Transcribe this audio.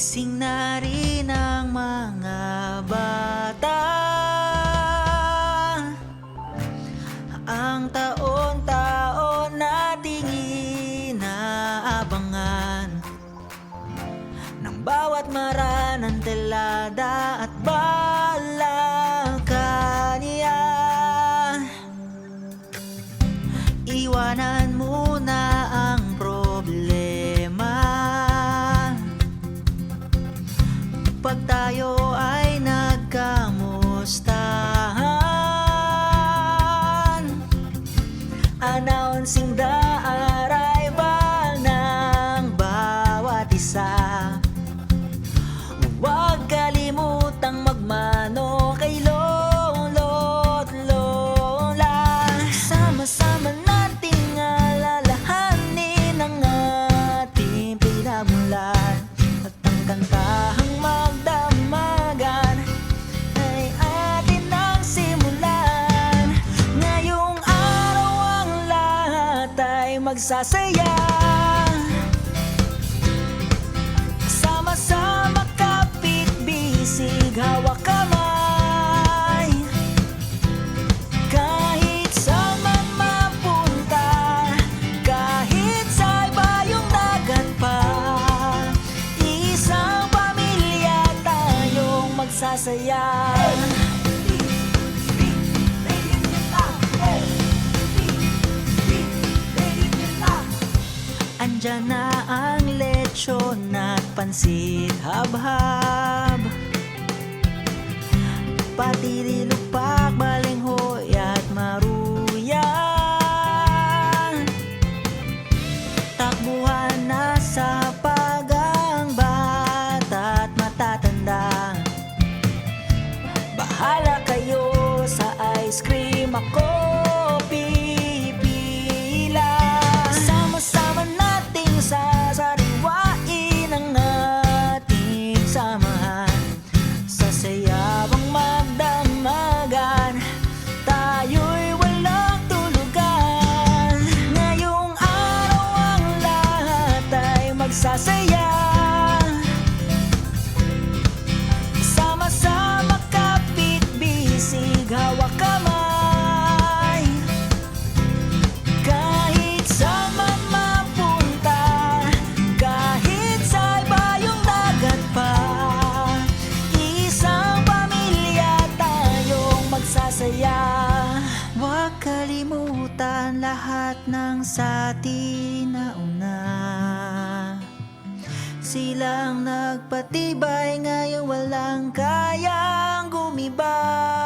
Gising na rin ang mga bata. Ang taon-taon nating inaabangan, ng bawat maranantelada at balakanya. Iwanan muna ang problema pag tayo ay nagkamustahan. Announcing the arrival ng bawat isa. Huwag kalimutang magmano kay lolo't lola. Sama-sama nating alalahanin ang ating pinagmulan, at ang kantahang magdamagan ay atin ang simulan. Ngayong araw ang lahat ay magsasaya. Sama-sama, kapit, bisig, hawak kamay. Kahit saan man mapunta, kahit sa ibayong dagat pa, isang pamilya tayong magsasaya. Andyan na ang lechon at pansit habhab, pati lilupak, balinghoy at maruyan. Takbuhan na sa pagang bata at matatanda. Bahala kayo sa ice cream, ako pipila. Sama-sama nating sasariwain ang ating samahan. Sa sayabang magdamagan, tayo'y walang tulugan. Ngayong araw ang lahat ay magsasaya. Sama-sama, kapit, bisig, hawak kamay. Kahit saan man mapunta, kahit sa ibayong dagat pa, isang pamilya tayong magsasaya. Huwag kalimutan lahat ng sa atin nauna. Silang nagpatibay, ngayon walang kayang gumiba.